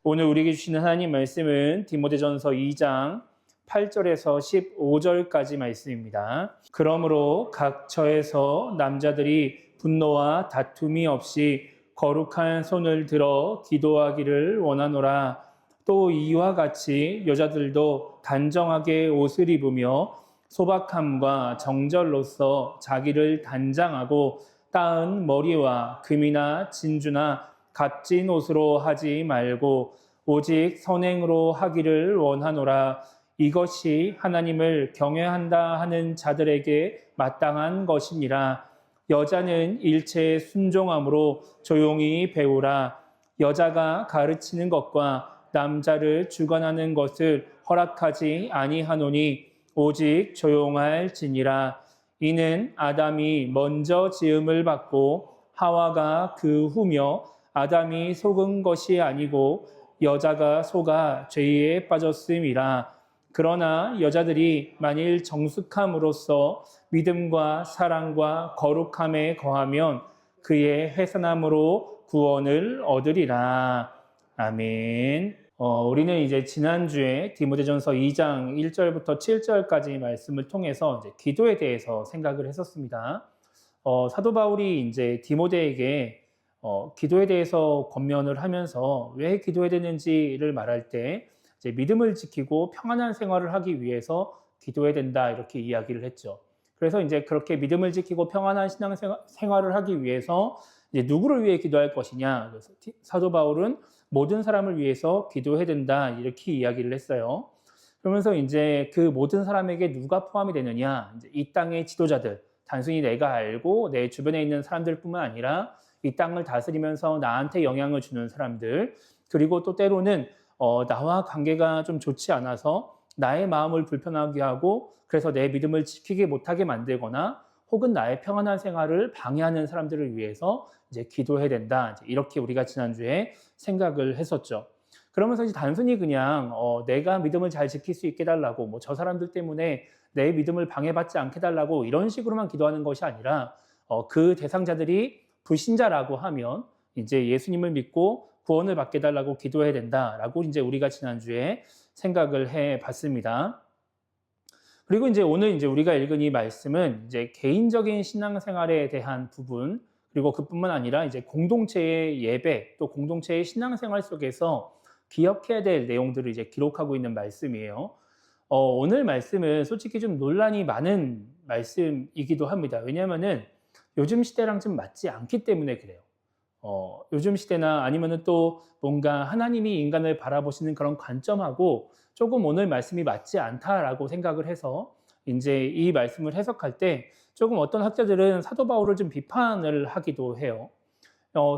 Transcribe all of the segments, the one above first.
오늘 우리에게 주시는 하나님 말씀은 디모데전서 2장 8절에서 15절까지 말씀입니다. 그러므로 각 처에서 남자들이 분노와 다툼이 없이 거룩한 손을 들어 기도하기를 원하노라. 또 이와 같이 여자들도 단정하게 옷을 입으며 소박함과 정절로서 자기를 단장하고 따은 머리와 금이나 진주나 값진 옷으로 하지 말고 오직 선행으로 하기를 원하노라. 이것이 하나님을 경외한다 하는 자들에게 마땅한 것이니라. 여자는 일체에 순종함으로 조용히 배우라. 여자가 가르치는 것과 남자를 주관하는 것을 허락하지 아니하노니 오직 조용할지니라. 이는 아담이 먼저 지음을 받고 하와가 그 후며 아담이 속은 것이 아니고 여자가 속아 죄에 빠졌음이라. 그러나 여자들이 만일 정숙함으로써 믿음과 사랑과 거룩함에 거하면 그의 회선함으로 구원을 얻으리라. 아멘. 우리는 이제 지난주에 디모데전서 2장 1절부터 7절까지 말씀을 통해서 이제 기도에 대해서 생각을 했었습니다. 사도 바울이 이제 디모데에게 기도에 대해서 권면을 하면서 왜 기도해야 되는지를 말할 때 이제 믿음을 지키고 평안한 생활을 하기 위해서 기도해야 된다 이렇게 이야기를 했죠. 그래서 이제 그렇게 믿음을 지키고 평안한 신앙 생활을 하기 위해서 이제 누구를 위해 기도할 것이냐. 그래서 사도 바울은 모든 사람을 위해서 기도해야 된다 이렇게 이야기를 했어요. 그러면서 이제 그 모든 사람에게 누가 포함이 되느냐. 이제 이 땅의 지도자들, 단순히 내가 알고 내 주변에 있는 사람들뿐만 아니라 이 땅을 다스리면서 나한테 영향을 주는 사람들, 그리고 또 때로는 나와 관계가 좀 좋지 않아서 나의 마음을 불편하게 하고 그래서 내 믿음을 지키지 못하게 만들거나 혹은 나의 평안한 생활을 방해하는 사람들을 위해서 이제 기도해야 된다. 이렇게 우리가 지난주에 생각을 했었죠. 그러면서 이제 단순히 그냥 내가 믿음을 잘 지킬 수 있게 해달라고 뭐 저 사람들 때문에 내 믿음을 방해받지 않게 해달라고 이런 식으로만 기도하는 것이 아니라 그 대상자들이 불신자라고 하면 이제 예수님을 믿고 구원을 받게 해달라고 기도해야 된다라고 이제 우리가 지난주에 생각을 해 봤습니다. 그리고 이제 오늘 이제 우리가 읽은 이 말씀은 이제 개인적인 신앙생활에 대한 부분, 그리고 그뿐만 아니라 이제 공동체의 예배, 또 공동체의 신앙생활 속에서 기억해야 될 내용들을 이제 기록하고 있는 말씀이에요. 오늘 말씀은 솔직히 좀 논란이 많은 말씀이기도 합니다. 왜냐하면은 요즘 시대랑 좀 맞지 않기 때문에 그래요. 요즘 시대나 아니면은 또 뭔가 하나님이 인간을 바라보시는 그런 관점하고 조금 오늘 말씀이 맞지 않다라고 생각을 해서 이제 이 말씀을 해석할 때 조금 어떤 학자들은 사도 바울을 좀 비판을 하기도 해요.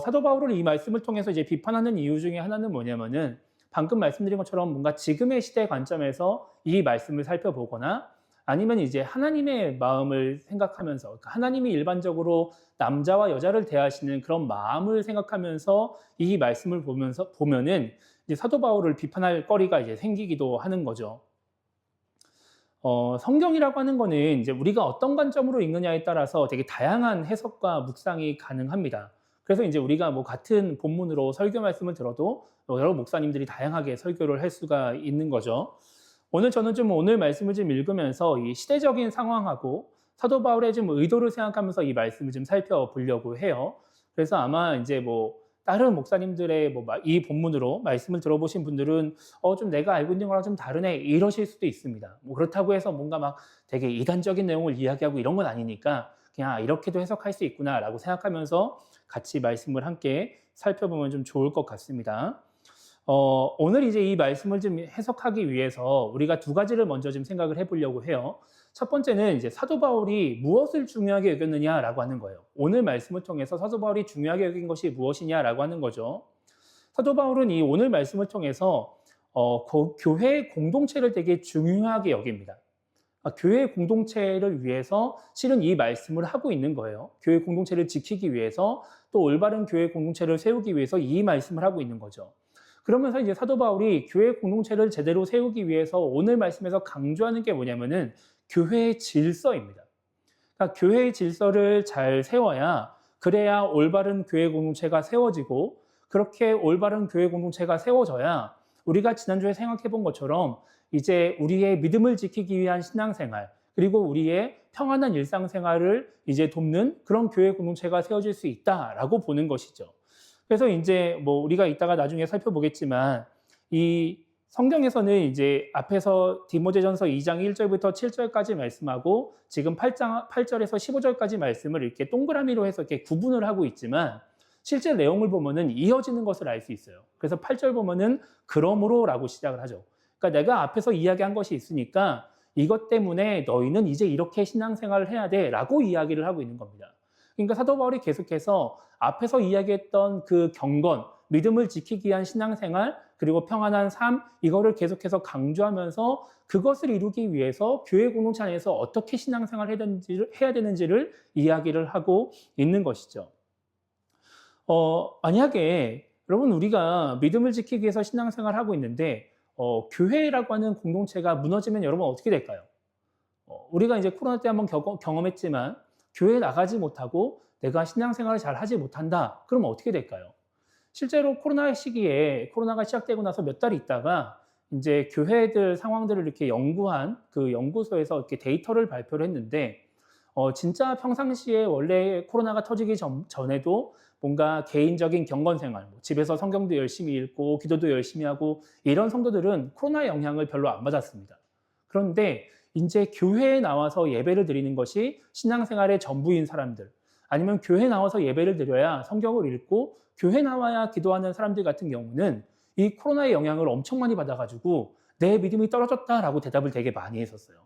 사도 바울을 이 말씀을 통해서 이제 비판하는 이유 중에 하나는 뭐냐면은 방금 말씀드린 것처럼 뭔가 지금의 시대 관점에서 이 말씀을 살펴보거나 아니면 이제 하나님의 마음을 생각하면서 그러니까 하나님이 일반적으로 남자와 여자를 대하시는 그런 마음을 생각하면서 이 말씀을 보면은 이제 사도 바울을 비판할 거리가 이제 생기기도 하는 거죠. 성경이라고 하는 거는 이제 우리가 어떤 관점으로 읽느냐에 따라서 되게 다양한 해석과 묵상이 가능합니다. 그래서 이제 우리가 뭐 같은 본문으로 설교 말씀을 들어도 여러 목사님들이 다양하게 설교를 할 수가 있는 거죠. 오늘 저는 좀 오늘 말씀을 좀 읽으면서 이 시대적인 상황하고 사도 바울의 좀 의도를 생각하면서 이 말씀을 좀 살펴보려고 해요. 그래서 아마 이제 뭐 다른 목사님들의 뭐 이 본문으로 말씀을 들어보신 분들은 좀 내가 알고 있는 거랑 좀 다르네 이러실 수도 있습니다. 뭐 그렇다고 해서 뭔가 막 되게 이단적인 내용을 이야기하고 이런 건 아니니까 그냥 이렇게도 해석할 수 있구나라고 생각하면서 같이 말씀을 함께 살펴보면 좀 좋을 것 같습니다. 오늘 이제 이 말씀을 좀 해석하기 위해서 우리가 두 가지를 먼저 좀 생각을 해보려고 해요. 첫 번째는 이제 사도 바울이 무엇을 중요하게 여겼느냐라고 하는 거예요. 오늘 말씀을 통해서 사도 바울이 중요하게 여긴 것이 무엇이냐라고 하는 거죠. 사도 바울은 이 오늘 말씀을 통해서 교회 공동체를 되게 중요하게 여깁니다. 교회 공동체를 위해서 실은 이 말씀을 하고 있는 거예요. 교회 공동체를 지키기 위해서 또 올바른 교회 공동체를 세우기 위해서 이 말씀을 하고 있는 거죠. 그러면서 이제 사도 바울이 교회 공동체를 제대로 세우기 위해서 오늘 말씀에서 강조하는 게 뭐냐면은 교회의 질서입니다. 그러니까 교회의 질서를 잘 세워야 그래야 올바른 교회 공동체가 세워지고 그렇게 올바른 교회 공동체가 세워져야 우리가 지난주에 생각해 본 것처럼 이제 우리의 믿음을 지키기 위한 신앙생활, 그리고 우리의 평안한 일상생활을 이제 돕는 그런 교회 공동체가 세워질 수 있다라고 보는 것이죠. 그래서 이제 뭐 우리가 이따가 나중에 살펴보겠지만 이 성경에서는 이제 앞에서 디모데전서 2장 1절부터 7절까지 말씀하고 지금 8절에서 15절까지 말씀을 이렇게 동그라미로 해서 이렇게 구분을 하고 있지만 실제 내용을 보면은 이어지는 것을 알 수 있어요. 그래서 8절 보면은 그러므로라고 시작을 하죠. 그러니까 내가 앞에서 이야기한 것이 있으니까 이것 때문에 너희는 이제 이렇게 신앙생활을 해야 돼라고 이야기를 하고 있는 겁니다. 그러니까 사도 바울이 계속해서 앞에서 이야기했던 그 경건, 믿음을 지키기 위한 신앙생활, 그리고 평안한 삶, 이거를 계속해서 강조하면서 그것을 이루기 위해서 교회 공동체 안에서 어떻게 신앙생활을 해야 되는지를 이야기를 하고 있는 것이죠. 만약에 여러분 우리가 믿음을 지키기 위해서 신앙생활을 하고 있는데 교회라고 하는 공동체가 무너지면 여러분 어떻게 될까요? 우리가 이제 코로나 때 한번 경험했지만 교회에 나가지 못하고 내가 신앙생활을 잘 하지 못한다. 그러면 어떻게 될까요? 실제로 코로나 시기에 코로나가 시작되고 나서 몇 달 있다가 이제 교회들 상황들을 이렇게 연구한 그 연구소에서 이렇게 데이터를 발표를 했는데 진짜 평상시에 원래 코로나가 터지기 전에도 뭔가 개인적인 경건 생활, 집에서 성경도 열심히 읽고 기도도 열심히 하고 이런 성도들은 코로나 영향을 별로 안 받았습니다. 그런데 이제 교회에 나와서 예배를 드리는 것이 신앙생활의 전부인 사람들, 아니면 교회에 나와서 예배를 드려야 성경을 읽고 교회 나와야 기도하는 사람들 같은 경우는 이 코로나의 영향을 엄청 많이 받아가지고 내 믿음이 떨어졌다라고 대답을 되게 많이 했었어요.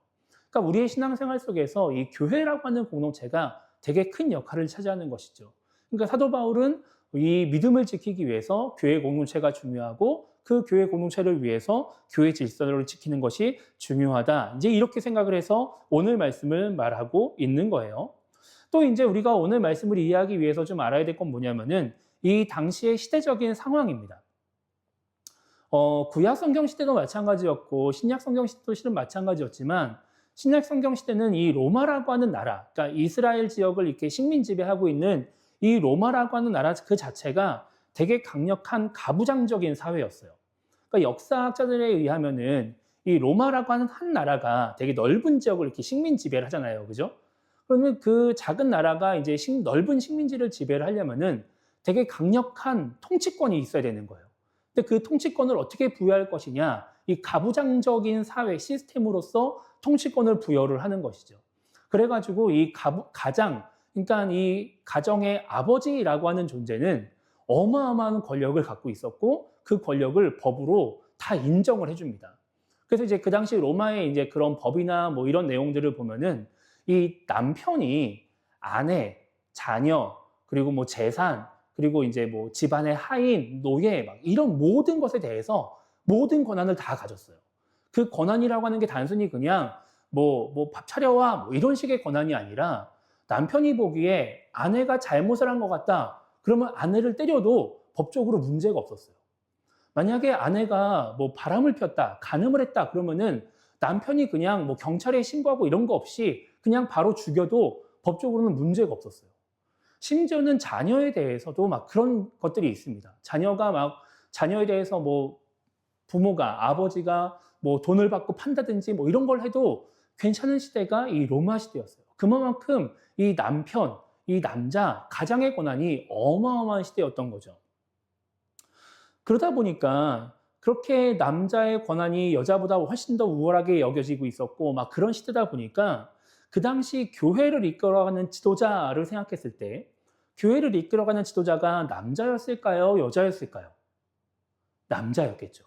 그러니까 우리의 신앙생활 속에서 이 교회라고 하는 공동체가 되게 큰 역할을 차지하는 것이죠. 그러니까 사도 바울은 이 믿음을 지키기 위해서 교회 공동체가 중요하고 그 교회 공동체를 위해서 교회 질서를 지키는 것이 중요하다. 이제 이렇게 생각을 해서 오늘 말씀을 말하고 있는 거예요. 또 이제 우리가 오늘 말씀을 이해하기 위해서 좀 알아야 될 건 뭐냐면은 이 당시의 시대적인 상황입니다. 구약 성경 시대도 마찬가지였고 신약 성경 시대도 실은 마찬가지였지만 신약 성경 시대는 이 로마라고 하는 나라, 그러니까 이스라엘 지역을 이렇게 식민 지배하고 있는 이 로마라고 하는 나라 그 자체가 되게 강력한 가부장적인 사회였어요. 그러니까 역사학자들에 의하면은 이 로마라고 하는 한 나라가 되게 넓은 지역을 이렇게 식민 지배를 하잖아요, 그죠? 그러면 그 작은 나라가 이제 넓은 식민지를 지배를 하려면은 되게 강력한 통치권이 있어야 되는 거예요. 근데 그 통치권을 어떻게 부여할 것이냐? 이 가부장적인 사회 시스템으로서 통치권을 부여를 하는 것이죠. 그래가지고 이 가장, 그러니까 이 가정의 아버지라고 하는 존재는 어마어마한 권력을 갖고 있었고 그 권력을 법으로 다 인정을 해줍니다. 그래서 이제 그 당시 로마의 이제 그런 법이나 뭐 이런 내용들을 보면은 이 남편이 아내, 자녀, 그리고 뭐 재산, 그리고 이제 뭐 집안의 하인, 노예, 막 이런 모든 것에 대해서 모든 권한을 다 가졌어요. 그 권한이라고 하는 게 단순히 그냥 뭐 밥 차려와 뭐 이런 식의 권한이 아니라 남편이 보기에 아내가 잘못을 한 것 같다. 그러면 아내를 때려도 법적으로 문제가 없었어요. 만약에 아내가 뭐 바람을 폈다, 간음을 했다 그러면은 남편이 그냥 뭐 경찰에 신고하고 이런 거 없이 그냥 바로 죽여도 법적으로는 문제가 없었어요. 심지어는 자녀에 대해서도 막 그런 것들이 있습니다. 자녀에 대해서 뭐 부모가, 아버지가 뭐 돈을 받고 판다든지 뭐 이런 걸 해도 괜찮은 시대가 이 로마 시대였어요. 그만큼 이 남편, 이 남자, 가장의 권한이 어마어마한 시대였던 거죠. 그러다 보니까 그렇게 남자의 권한이 여자보다 훨씬 더 우월하게 여겨지고 있었고 막 그런 시대다 보니까 그 당시 교회를 이끌어가는 지도자를 생각했을 때 교회를 이끌어가는 지도자가 남자였을까요? 여자였을까요? 남자였겠죠.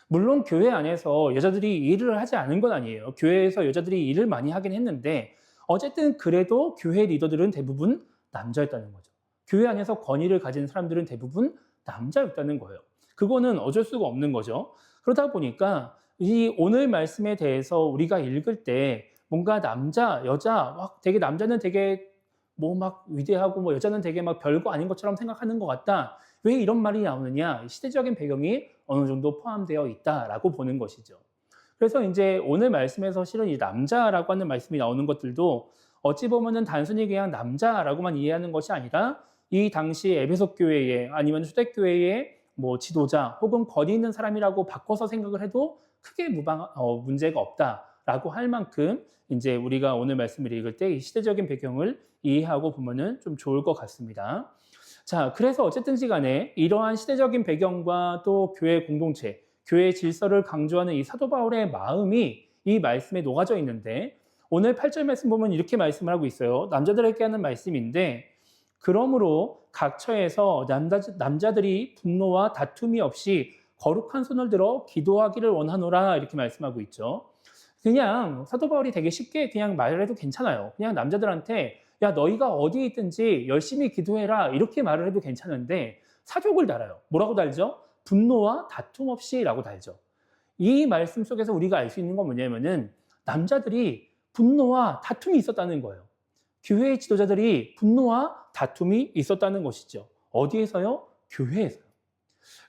물론 교회 안에서 여자들이 일을 하지 않은 건 아니에요. 교회에서 여자들이 일을 많이 하긴 했는데 어쨌든 그래도 교회 리더들은 대부분 남자였다는 거죠. 교회 안에서 권위를 가진 사람들은 대부분 남자였다는 거예요. 그거는 어쩔 수가 없는 거죠. 그러다 보니까 이 오늘 말씀에 대해서 우리가 읽을 때 뭔가 남자, 여자, 막 되게 남자는 되게 뭐 막 위대하고 뭐 여자는 되게 막 별거 아닌 것처럼 생각하는 것 같다. 왜 이런 말이 나오느냐? 시대적인 배경이 어느 정도 포함되어 있다라고 보는 것이죠. 그래서 이제 오늘 말씀에서 실은 이 남자라고 하는 말씀이 나오는 것들도 어찌 보면은 단순히 그냥 남자라고만 이해하는 것이 아니라 이 당시 에베소 교회에 아니면 초대교회의 뭐 지도자 혹은 권위 있는 사람이라고 바꿔서 생각을 해도 크게 문제가 없다라고 할 만큼 이제 우리가 오늘 말씀을 읽을 때 이 시대적인 배경을 이해하고 보면은 좀 좋을 것 같습니다. 자, 그래서 어쨌든지 간에 이러한 시대적인 배경과 또 교회 공동체, 교회의 질서를 강조하는 이 사도 바울의 마음이 이 말씀에 녹아져 있는데 오늘 8절 말씀 보면 이렇게 말씀을 하고 있어요. 남자들에게 하는 말씀인데 그러므로 각 처에서 남자들이 분노와 다툼이 없이 거룩한 손을 들어 기도하기를 원하노라 이렇게 말씀하고 있죠. 그냥 사도 바울이 되게 쉽게 그냥 말을 해도 괜찮아요. 그냥 남자들한테 야 너희가 어디에 있든지 열심히 기도해라 이렇게 말을 해도 괜찮은데 사족을 달아요. 뭐라고 달죠? 분노와 다툼 없이 라고 달죠. 이 말씀 속에서 우리가 알 수 있는 건 뭐냐면은 남자들이 분노와 다툼이 있었다는 거예요. 교회의 지도자들이 분노와 다툼이 있었다는 것이죠. 어디에서요? 교회에서요.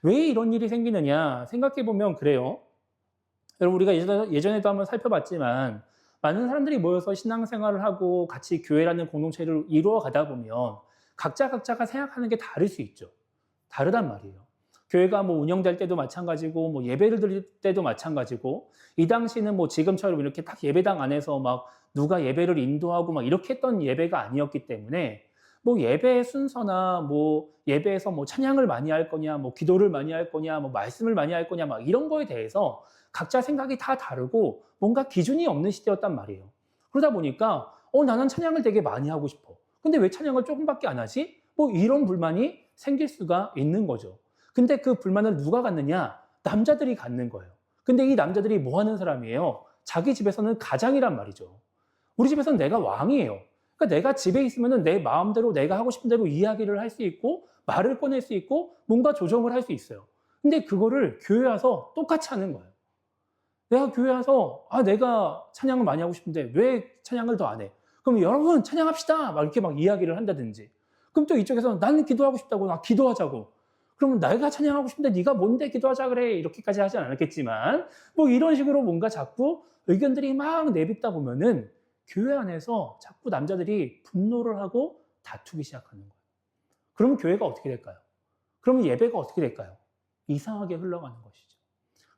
왜 이런 일이 생기느냐 생각해 보면 그래요. 여러분 우리가 예전에도 한번 살펴봤지만 많은 사람들이 모여서 신앙생활을 하고 같이 교회라는 공동체를 이루어 가다 보면 각자가 생각하는 게 다를 수 있죠. 다르단 말이에요. 교회가 뭐 운영될 때도 마찬가지고 뭐 예배를 드릴 때도 마찬가지고 이 당시는 뭐 지금처럼 이렇게 딱 예배당 안에서 막 누가 예배를 인도하고 막 이렇게 했던 예배가 아니었기 때문에 뭐 예배 순서나 뭐 예배에서 뭐 찬양을 많이 할 거냐 뭐 기도를 많이 할 거냐 뭐 말씀을 많이 할 거냐 막 이런 거에 대해서 각자 생각이 다 다르고 뭔가 기준이 없는 시대였단 말이에요. 그러다 보니까 나는 찬양을 되게 많이 하고 싶어. 근데 왜 찬양을 조금밖에 안 하지? 뭐 이런 불만이 생길 수가 있는 거죠. 근데 그 불만을 누가 갖느냐? 남자들이 갖는 거예요. 근데 이 남자들이 뭐 하는 사람이에요? 자기 집에서는 가장이란 말이죠. 우리 집에서는 내가 왕이에요. 그러니까 내가 집에 있으면 내 마음대로 내가 하고 싶은 대로 이야기를 할 수 있고 말을 꺼낼 수 있고 뭔가 조정을 할 수 있어요. 근데 그거를 교회 와서 똑같이 하는 거예요. 내가 교회 와서 내가 찬양을 많이 하고 싶은데 왜 찬양을 더 안 해? 그럼 여러분 찬양합시다 막 이렇게 막 이야기를 한다든지 그럼 또 이쪽에서 나는 기도하고 싶다고 나 기도하자고 그러면 내가 찬양하고 싶은데 네가 뭔데 기도하자 그래 이렇게까지 하진 않았겠지만 뭐 이런 식으로 뭔가 자꾸 의견들이 막 내뱉다 보면은 교회 안에서 자꾸 남자들이 분노를 하고 다투기 시작하는 거예요. 그러면 교회가 어떻게 될까요? 그러면 예배가 어떻게 될까요? 이상하게 흘러가는 것이죠.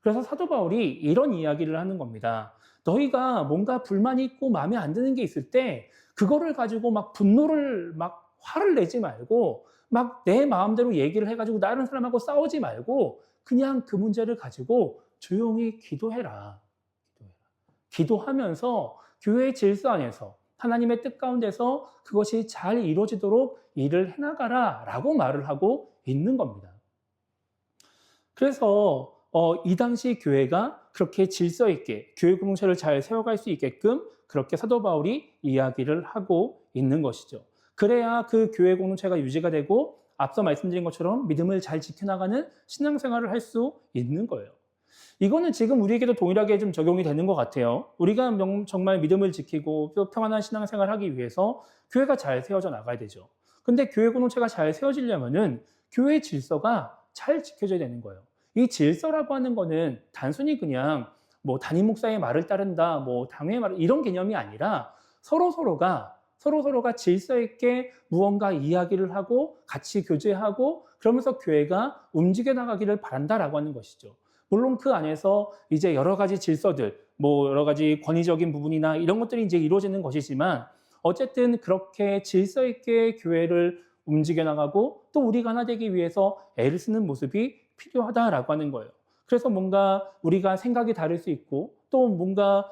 그래서 사도 바울이 이런 이야기를 하는 겁니다. 너희가 뭔가 불만이 있고 마음에 안 드는 게 있을 때 그거를 가지고 막 분노를 막 화를 내지 말고 막 내 마음대로 얘기를 해가지고 다른 사람하고 싸우지 말고 그냥 그 문제를 가지고 조용히 기도해라. 기도하면서 교회의 질서 안에서 하나님의 뜻 가운데서 그것이 잘 이루어지도록 일을 해나가라 라고 말을 하고 있는 겁니다. 그래서 이 당시 교회가 그렇게 질서 있게 교회 공동체를 잘 세워갈 수 있게끔 그렇게 사도 바울이 이야기를 하고 있는 것이죠. 그래야 그 교회 공동체가 유지가 되고 앞서 말씀드린 것처럼 믿음을 잘 지켜나가는 신앙생활을 할 수 있는 거예요. 이거는 지금 우리에게도 동일하게 좀 적용이 되는 것 같아요. 우리가 정말 믿음을 지키고 또 평안한 신앙생활을 하기 위해서 교회가 잘 세워져 나가야 되죠. 근데 교회 공동체가 잘 세워지려면은 교회 질서가 잘 지켜져야 되는 거예요. 이 질서라고 하는 거는 단순히 그냥 뭐 담임 목사의 말을 따른다, 뭐 당회의 말 이런 개념이 아니라 서로서로가 질서 있게 무언가 이야기를 하고 같이 교제하고 그러면서 교회가 움직여 나가기를 바란다라고 하는 것이죠. 물론 그 안에서 이제 여러 가지 질서들, 뭐 여러 가지 권위적인 부분이나 이런 것들이 이제 이루어지는 것이지만 어쨌든 그렇게 질서 있게 교회를 움직여 나가고 또 우리가 하나 되기 위해서 애를 쓰는 모습이 필요하다라고 하는 거예요. 그래서 뭔가 우리가 생각이 다를 수 있고 또 뭔가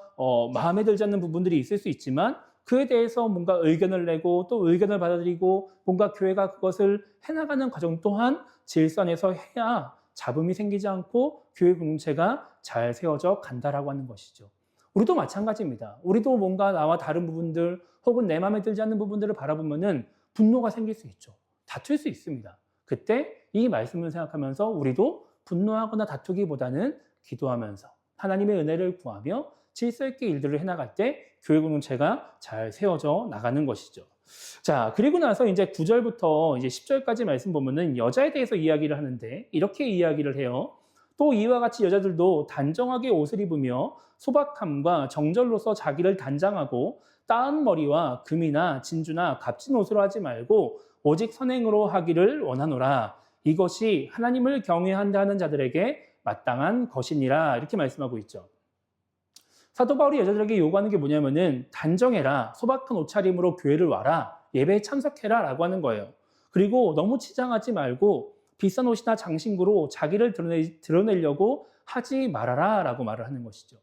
마음에 들지 않는 부분들이 있을 수 있지만 그에 대해서 뭔가 의견을 내고 또 의견을 받아들이고 뭔가 교회가 그것을 해나가는 과정 또한 질서 안에서 해야 잡음이 생기지 않고 교회 공동체가 잘 세워져 간다라고 하는 것이죠. 우리도 마찬가지입니다. 우리도 뭔가 나와 다른 부분들 혹은 내 마음에 들지 않는 부분들을 바라보면은 분노가 생길 수 있죠. 다툴 수 있습니다. 그때 이 말씀을 생각하면서 우리도 분노하거나 다투기보다는 기도하면서 하나님의 은혜를 구하며 질서 있게 일들을 해나갈 때 교회 공동체가 잘 세워져 나가는 것이죠. 자, 그리고 나서 이제 9절부터 이제 10절까지 말씀 보면은 여자에 대해서 이야기를 하는데 이렇게 이야기를 해요. 또 이와 같이 여자들도 단정하게 옷을 입으며 소박함과 정절로서 자기를 단장하고 따은 머리와 금이나 진주나 값진 옷으로 하지 말고 오직 선행으로 하기를 원하노라. 이것이 하나님을 경외한다 하는 자들에게 마땅한 것이니라. 이렇게 말씀하고 있죠. 사도 바울이 여자들에게 요구하는 게 뭐냐면은 단정해라. 소박한 옷차림으로 교회를 와라. 예배에 참석해라 라고 하는 거예요. 그리고 너무 치장하지 말고 비싼 옷이나 장신구로 자기를 드러내려고 하지 말아라 라고 말을 하는 것이죠.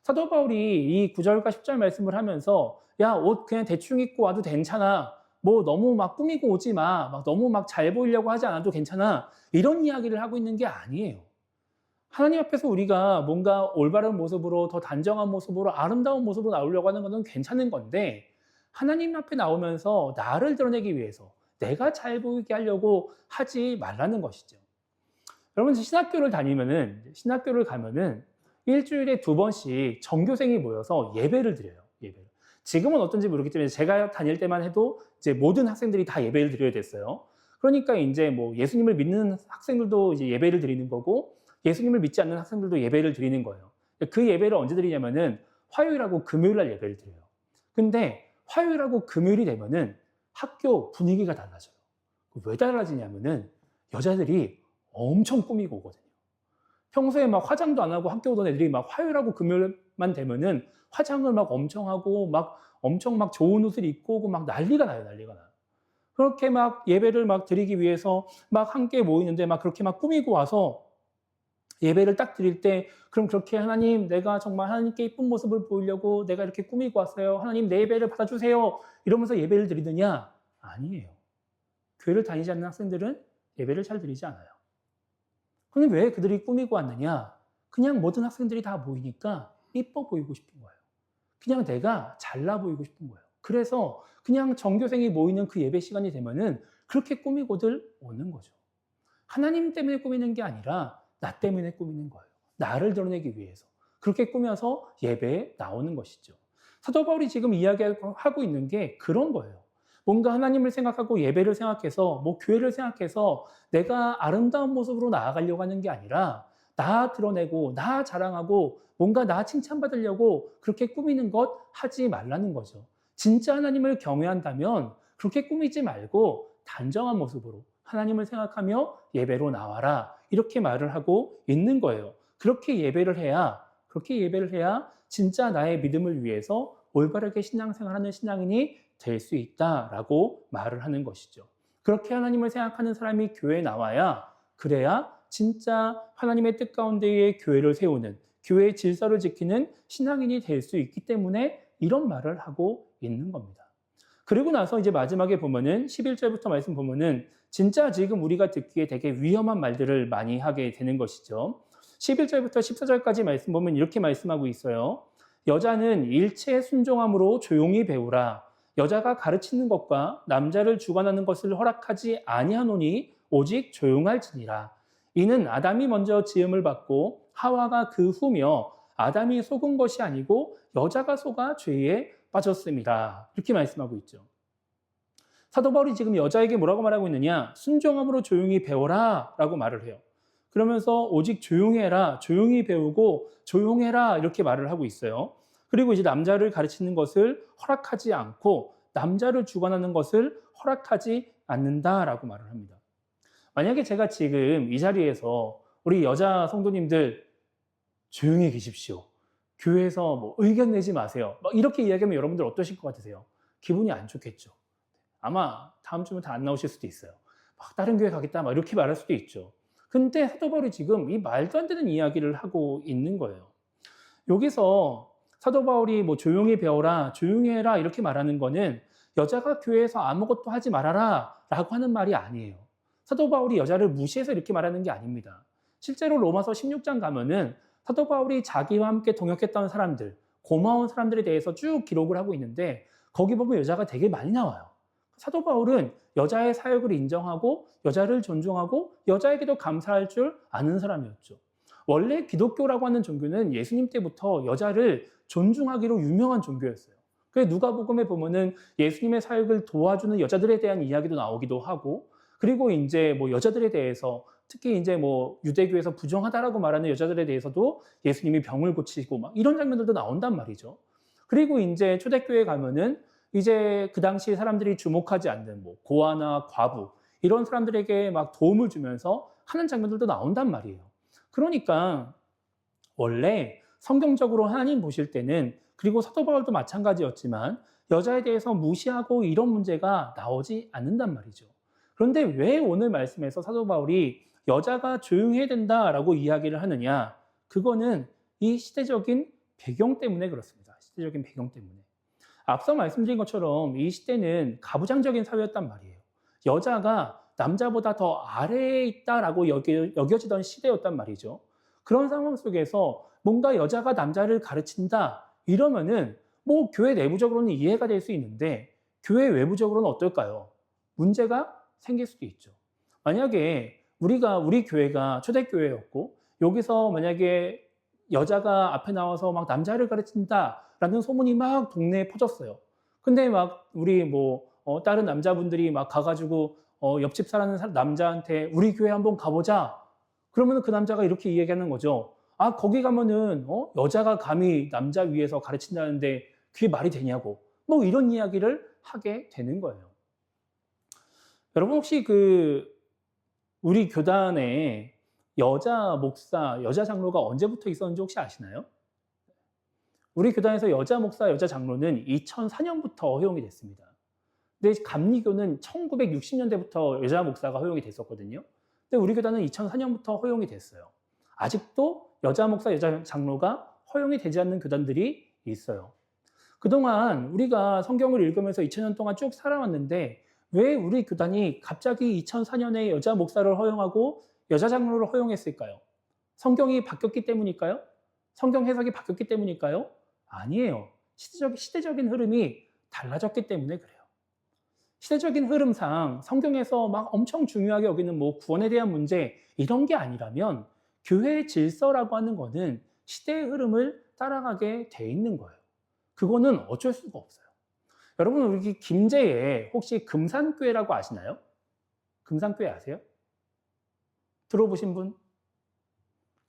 사도 바울이 이 9절과 10절 말씀을 하면서 야, 옷 그냥 대충 입고 와도 괜찮아. 뭐 너무 막 꾸미고 오지 마. 막 너무 막 잘 보이려고 하지 않아도 괜찮아. 이런 이야기를 하고 있는 게 아니에요. 하나님 앞에서 우리가 뭔가 올바른 모습으로 더 단정한 모습으로 아름다운 모습으로 나오려고 하는 것은 괜찮은 건데 하나님 앞에 나오면서 나를 드러내기 위해서 내가 잘 보이게 하려고 하지 말라는 것이죠. 여러분 신학교를 가면은 일주일에 2번씩 전교생이 모여서 예배를 드려요. 예배를. 지금은 어떤지 모르겠지만 제가 다닐 때만 해도 이제 모든 학생들이 다 예배를 드려야 됐어요. 그러니까 이제 뭐 예수님을 믿는 학생들도 이제 예배를 드리는 거고 예수님을 믿지 않는 학생들도 예배를 드리는 거예요. 그 예배를 언제 드리냐면은 화요일하고 금요일 날 예배를 드려요. 근데 화요일하고 금요일이 되면은 학교 분위기가 달라져요. 왜 달라지냐면은 여자들이 엄청 꾸미고 오거든요. 평소에 막 화장도 안 하고 학교 오던 애들이 막 화요일하고 금요일만 되면은 화장을 막 엄청 하고 막 엄청 막 좋은 옷을 입고 오고 막 난리가 나요. 그렇게 막 예배를 막 드리기 위해서 막 함께 모이는데 막 그렇게 막 꾸미고 와서 예배를 딱 드릴 때 그럼 그렇게 하나님 내가 정말 하나님께 이쁜 모습을 보이려고 내가 이렇게 꾸미고 왔어요. 하나님 내 예배를 받아주세요. 이러면서 예배를 드리느냐? 아니에요. 교회를 다니지 않는 학생들은 예배를 잘 드리지 않아요. 그럼 왜 그들이 꾸미고 왔느냐? 그냥 모든 학생들이 다 모이니까 이뻐 보이고 싶은 거예요. 그냥 내가 잘나 보이고 싶은 거예요. 그래서 그냥 전교생이 모이는 그 예배 시간이 되면은 그렇게 꾸미고들 오는 거죠. 하나님 때문에 꾸미는 게 아니라 나 때문에 꾸미는 거예요. 나를 드러내기 위해서. 그렇게 꾸며서 예배에 나오는 것이죠. 사도 바울이 지금 이야기하고 있는 게 그런 거예요. 뭔가 하나님을 생각하고 예배를 생각해서 뭐 교회를 생각해서 내가 아름다운 모습으로 나아가려고 하는 게 아니라 나 드러내고 나 자랑하고 뭔가 나 칭찬받으려고 그렇게 꾸미는 것 하지 말라는 거죠. 진짜 하나님을 경외한다면 그렇게 꾸미지 말고 단정한 모습으로 하나님을 생각하며 예배로 나와라. 이렇게 말을 하고 있는 거예요. 그렇게 예배를 해야 진짜 나의 믿음을 위해서 올바르게 신앙생활하는 신앙인이 될 수 있다라고 말을 하는 것이죠. 그렇게 하나님을 생각하는 사람이 교회에 나와야 그래야 진짜 하나님의 뜻 가운데에 교회를 세우는 교회의 질서를 지키는 신앙인이 될 수 있기 때문에 이런 말을 하고 있는 겁니다. 그리고 나서 이제 마지막에 보면은 11절부터 말씀 보면은 진짜 지금 우리가 듣기에 되게 위험한 말들을 많이 하게 되는 것이죠. 11절부터 14절까지 말씀 보면 이렇게 말씀하고 있어요. 여자는 일체의 순종함으로 조용히 배우라. 여자가 가르치는 것과 남자를 주관하는 것을 허락하지 아니하노니 오직 조용할지니라. 이는 아담이 먼저 지음을 받고 하와가 그 후며 아담이 속은 것이 아니고 여자가 속아 죄에 빠졌습니다. 이렇게 말씀하고 있죠. 사도 바울이 지금 여자에게 뭐라고 말하고 있느냐? 순종함으로 조용히 배워라 라고 말을 해요. 그러면서 오직 조용해라, 조용히 배우고 조용해라 이렇게 말을 하고 있어요. 그리고 이제 남자를 가르치는 것을 허락하지 않고 남자를 주관하는 것을 허락하지 않는다라고 말을 합니다. 만약에 제가 지금 이 자리에서 우리 여자 성도님들 조용히 계십시오. 교회에서 뭐 의견 내지 마세요. 막 이렇게 이야기하면 여러분들 어떠실 것 같으세요? 기분이 안 좋겠죠. 아마 다음 주면 다 안 나오실 수도 있어요. 막 다른 교회 가겠다 막 이렇게 말할 수도 있죠. 근데 사도 바울이 지금 이 말도 안 되는 이야기를 하고 있는 거예요. 여기서 사도 바울이 뭐 조용히 배워라, 조용히 해라 이렇게 말하는 거는 여자가 교회에서 아무것도 하지 말아라 라고 하는 말이 아니에요. 사도 바울이 여자를 무시해서 이렇게 말하는 게 아닙니다. 실제로 로마서 16장 가면은 사도 바울이 자기와 함께 동역했던 사람들, 고마운 사람들에 대해서 쭉 기록을 하고 있는데 거기 보면 여자가 되게 많이 나와요. 사도 바울은 여자의 사역을 인정하고 여자를 존중하고 여자에게도 감사할 줄 아는 사람이었죠. 원래 기독교라고 하는 종교는 예수님 때부터 여자를 존중하기로 유명한 종교였어요. 그래서 누가복음에 보면은 예수님의 사역을 도와주는 여자들에 대한 이야기도 나오기도 하고, 그리고 이제 뭐 여자들에 대해서 특히 이제 뭐 유대교에서 부정하다라고 말하는 여자들에 대해서도 예수님이 병을 고치고 막 이런 장면들도 나온단 말이죠. 그리고 이제 초대교회 가면은 이제 그 당시 사람들이 주목하지 않는 뭐 고아나 과부 이런 사람들에게 막 도움을 주면서 하는 장면들도 나온단 말이에요. 그러니까 원래 성경적으로 하나님 보실 때는 그리고 사도 바울도 마찬가지였지만 여자에 대해서 무시하고 이런 문제가 나오지 않는단 말이죠. 그런데 왜 오늘 말씀에서 사도 바울이 여자가 조용해야 된다라고 이야기를 하느냐? 그거는 이 시대적인 배경 때문에 그렇습니다. 시대적인 배경 때문에. 앞서 말씀드린 것처럼 이 시대는 가부장적인 사회였단 말이에요. 여자가 남자보다 더 아래에 있다라고 여겨지던 시대였단 말이죠. 그런 상황 속에서 뭔가 여자가 남자를 가르친다 이러면은 뭐 교회 내부적으로는 이해가 될 수 있는데 교회 외부적으로는 어떨까요? 문제가 생길 수도 있죠. 만약에 우리 교회가 초대교회였고 여기서 만약에 여자가 앞에 나와서 막 남자를 가르친다라는 소문이 막 동네에 퍼졌어요. 근데 막 우리 다른 남자분들이 막 가가지고 옆집 사는 남자한테 우리 교회 한번 가보자. 그러면 그 남자가 이렇게 이야기하는 거죠. 아, 거기 가면은 여자가 감히 남자 위에서 가르친다는데 그게 말이 되냐고. 뭐 이런 이야기를 하게 되는 거예요. 여러분 혹시 우리 교단에 여자 목사, 여자 장로가 언제부터 있었는지 혹시 아시나요? 우리 교단에서 여자 목사, 여자 장로는 2004년부터 허용이 됐습니다. 근데 감리교는 1960년대부터 여자 목사가 허용이 됐었거든요. 근데 우리 교단은 2004년부터 허용이 됐어요. 아직도 여자 목사, 여자 장로가 허용이 되지 않는 교단들이 있어요. 그동안 우리가 성경을 읽으면서 2000년 동안 쭉 살아왔는데 왜 우리 교단이 갑자기 2004년에 여자 목사를 허용하고 여자 장로를 허용했을까요? 성경이 바뀌었기 때문일까요? 성경 해석이 바뀌었기 때문일까요? 아니에요. 시대적인 흐름이 달라졌기 때문에 그래요. 시대적인 흐름상 성경에서 막 엄청 중요하게 여기는 뭐 구원에 대한 문제 이런 게 아니라면 교회의 질서라고 하는 거는 시대의 흐름을 따라가게 돼 있는 거예요. 그거는 어쩔 수가 없어요. 여러분 우리 김제에 혹시 금산교회라고 아시나요? 금산교회 아세요? 들어보신 분?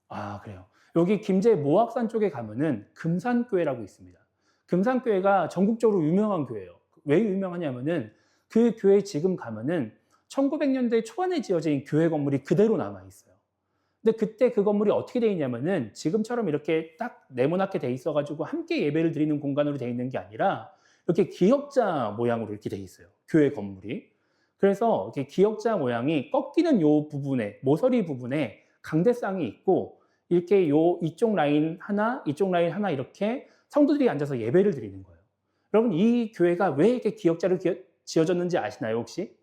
아, 그래요. 여기 김제 모악산 쪽에 가면은 금산교회라고 있습니다. 금산교회가 전국적으로 유명한 교회예요. 왜 유명하냐면은 그 교회 지금 가면은 1900년대 초반에 지어진 교회 건물이 그대로 남아 있어요. 근데 그때 그 건물이 어떻게 돼 있냐면은 지금처럼 이렇게 딱 네모나게 돼 있어가지고 함께 예배를 드리는 공간으로 돼 있는 게 아니라 이렇게 기역자 모양으로 이렇게 돼 있어요. 교회 건물이. 그래서 이렇게 기역자 모양이 꺾이는 요 부분에 모서리 부분에 강대상이 있고 이렇게 이쪽 라인 하나, 이쪽 라인 하나 이렇게 성도들이 앉아서 예배를 드리는 거예요. 여러분 이 교회가 왜 이렇게 기역자로 지어졌는지 아시나요 혹시?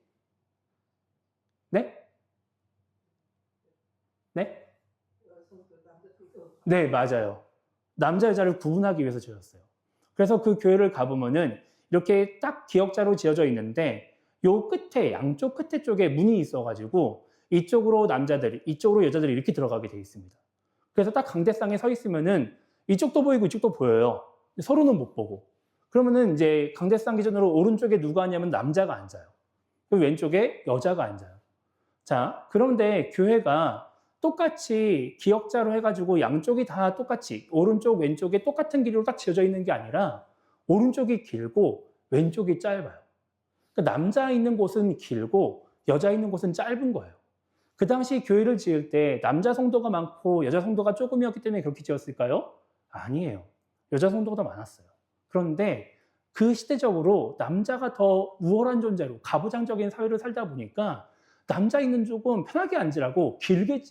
네? 네? 네, 맞아요. 남자 여자를 구분하기 위해서 지었어요. 그래서 그 교회를 가보면은 이렇게 딱 기역자로 지어져 있는데 요 끝에 양쪽 끝에 쪽에 문이 있어가지고 이쪽으로 남자들이 이쪽으로 여자들이 이렇게 들어가게 돼 있습니다. 그래서 딱 강대상에 서 있으면은 이쪽도 보이고 이쪽도 보여요. 서로는 못 보고. 그러면은 이제 강대상 기준으로 오른쪽에 누가 앉냐면 남자가 앉아요. 그리고 왼쪽에 여자가 앉아요. 자, 그런데 교회가 똑같이 기역자로 해가지고 양쪽이 다 똑같이 오른쪽 왼쪽에 똑같은 길이로 딱 지어져 있는 게 아니라 오른쪽이 길고 왼쪽이 짧아요. 그러니까 남자 있는 곳은 길고 여자 있는 곳은 짧은 거예요. 그 당시 교회를 지을 때 남자 성도가 많고 여자 성도가 조금이었기 때문에 그렇게 지었을까요? 아니에요. 여자 성도가 더 많았어요. 그런데 그 시대적으로 남자가 더 우월한 존재로 가부장적인 사회를 살다 보니까 남자 있는 쪽은 편하게 앉으라고 길게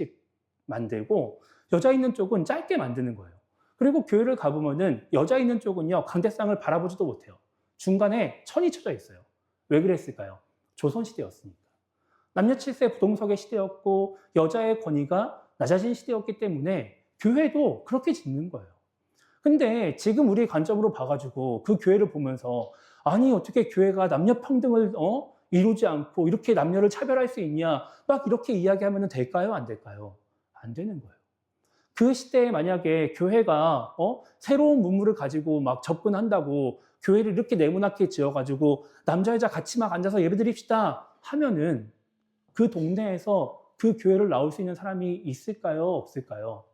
만들고 여자 있는 쪽은 짧게 만드는 거예요. 그리고 교회를 가보면은 여자 있는 쪽은요 강대상을 바라보지도 못해요. 중간에 천이 쳐져 있어요. 왜 그랬을까요? 조선시대였으니까. 남녀 칠세 부동석의 시대였고 여자의 권위가 낮아진 시대였기 때문에 교회도 그렇게 짓는 거예요. 근데 지금 우리 관점으로 봐가지고 그 교회를 보면서 아니 어떻게 교회가 남녀 평등을 이루지 않고 이렇게 남녀를 차별할 수 있냐 막 이렇게 이야기하면 될까요? 안 될까요? 안 되는 거예요. 그 시대에 만약에 교회가 새로운 문물을 가지고 막 접근한다고 교회를 이렇게 네모나게 지어가지고 남자 여자 같이 막 앉아서 예배드립시다 하면은 그 동네에서 그 교회를 나올 수 있는 사람이 있을까요? 없을까요?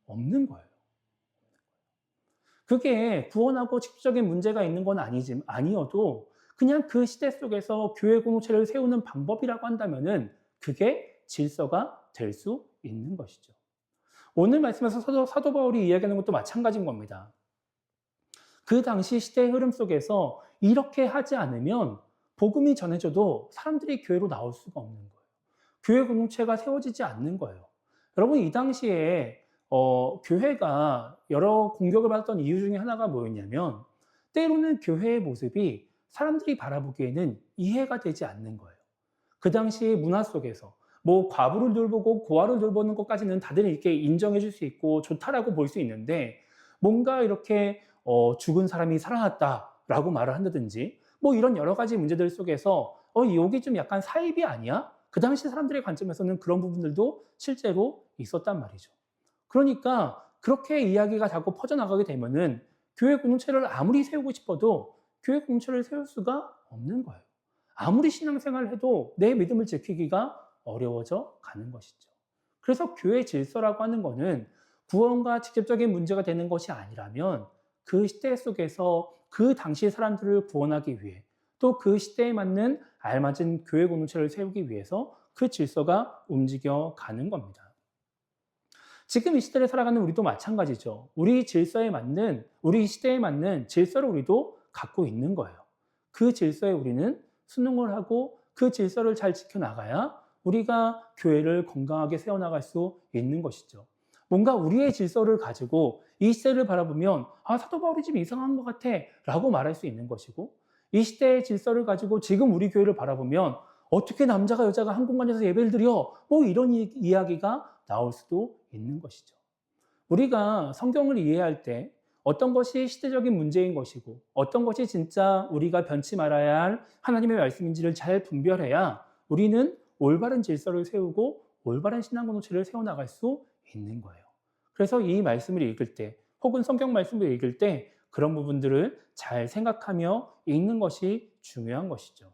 없는 거예요. 그게 구원하고 직접적인 문제가 있는 건 아니어도 그냥 그 시대 속에서 교회 공동체를 세우는 방법이라고 한다면은 그게 질서가 될 수 있는 것이죠. 오늘 말씀에서 사도 바울이 이야기하는 것도 마찬가지인 겁니다. 그 당시 시대의 흐름 속에서 이렇게 하지 않으면 복음이 전해져도 사람들이 교회로 나올 수가 없는 거예요. 교회 공동체가 세워지지 않는 거예요. 여러분, 이 당시에 교회가 여러 공격을 받았던 이유 중에 하나가 뭐였냐면 때로는 교회의 모습이 사람들이 바라보기에는 이해가 되지 않는 거예요. 그 당시의 문화 속에서 뭐 과부를 돌보고 고아를 돌보는 것까지는 다들 이렇게 인정해 줄 수 있고 좋다라고 볼 수 있는데 뭔가 이렇게 죽은 사람이 살아났다라고 말을 한다든지 뭐 이런 여러 가지 문제들 속에서 여기 좀 약간 사이비 아니야? 그 당시 사람들의 관점에서는 그런 부분들도 실제로 있었단 말이죠. 그러니까 그렇게 이야기가 자꾸 퍼져나가게 되면은 교회 공동체를 아무리 세우고 싶어도 교회 공동체를 세울 수가 없는 거예요. 아무리 신앙생활을 해도 내 믿음을 지키기가 어려워져 가는 것이죠. 그래서 교회 질서라고 하는 거는 구원과 직접적인 문제가 되는 것이 아니라면 그 시대 속에서 그 당시 사람들을 구원하기 위해 또 그 시대에 맞는 알맞은 교회 공동체를 세우기 위해서 그 질서가 움직여 가는 겁니다. 지금 이 시대를 살아가는 우리도 마찬가지죠. 우리 시대에 맞는 질서를 우리도 갖고 있는 거예요. 그 질서에 우리는 순응을 하고 그 질서를 잘 지켜나가야 우리가 교회를 건강하게 세워나갈 수 있는 것이죠. 뭔가 우리의 질서를 가지고 이 시대를 바라보면 사도 바울이 좀 이상한 것 같아 라고 말할 수 있는 것이고 이 시대의 질서를 가지고 지금 우리 교회를 바라보면 어떻게 남자가 여자가 한 공간에서 예배를 드려 뭐 이런 이야기가 나올 수도 있는 것이죠. 우리가 성경을 이해할 때 어떤 것이 시대적인 문제인 것이고 어떤 것이 진짜 우리가 변치 말아야 할 하나님의 말씀인지를 잘 분별해야 우리는 올바른 질서를 세우고 올바른 신앙 공동체를 세워나갈 수 있는 거예요. 그래서 이 말씀을 읽을 때 혹은 성경 말씀을 읽을 때 그런 부분들을 잘 생각하며 읽는 것이 중요한 것이죠.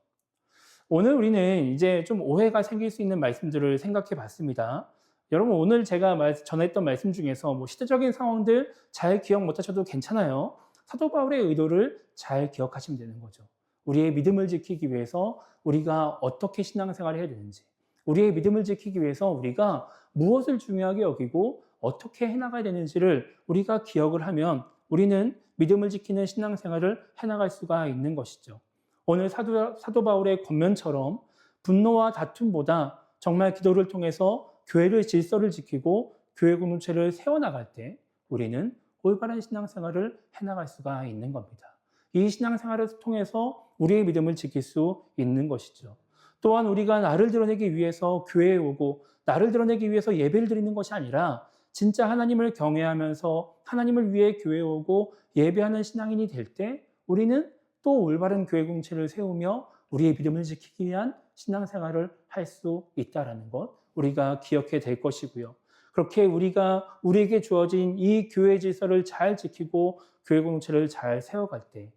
오늘 우리는 이제 좀 오해가 생길 수 있는 말씀들을 생각해 봤습니다. 여러분, 오늘 제가 전했던 말씀 중에서 뭐 시대적인 상황들 잘 기억 못하셔도 괜찮아요. 사도 바울의 의도를 잘 기억하시면 되는 거죠. 우리의 믿음을 지키기 위해서 우리가 어떻게 신앙생활을 해야 되는지, 우리의 믿음을 지키기 위해서 우리가 무엇을 중요하게 여기고 어떻게 해나가야 되는지를 우리가 기억을 하면 우리는 믿음을 지키는 신앙생활을 해나갈 수가 있는 것이죠. 오늘 사도 바울의 권면처럼 분노와 다툼보다 정말 기도를 통해서 교회의 질서를 지키고 교회 공동체를 세워나갈 때 우리는 올바른 신앙생활을 해나갈 수가 있는 겁니다. 이 신앙생활을 통해서 우리의 믿음을 지킬 수 있는 것이죠. 또한 우리가 나를 드러내기 위해서 교회에 오고 나를 드러내기 위해서 예배를 드리는 것이 아니라 진짜 하나님을 경외하면서 하나님을 위해 교회에 오고 예배하는 신앙인이 될 때 우리는 또 올바른 교회 공동체를 세우며 우리의 믿음을 지키기 위한 신앙생활을 할 수 있다는 것 우리가 기억해야 될 것이고요. 그렇게 우리에게 주어진 이 교회 질서를 잘 지키고 교회 공동체를 잘 세워갈 때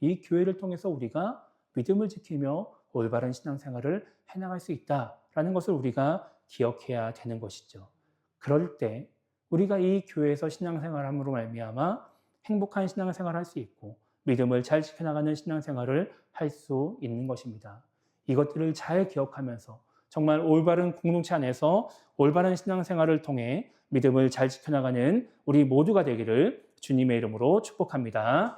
이 교회를 통해서 우리가 믿음을 지키며 올바른 신앙생활을 해나갈 수 있다라는 것을 우리가 기억해야 되는 것이죠. 그럴 때 우리가 이 교회에서 신앙생활함으로 말미암아 행복한 신앙생활을 할 수 있고 믿음을 잘 지켜나가는 신앙생활을 할 수 있는 것입니다. 이것들을 잘 기억하면서 정말 올바른 공동체 안에서 올바른 신앙생활을 통해 믿음을 잘 지켜나가는 우리 모두가 되기를 주님의 이름으로 축복합니다.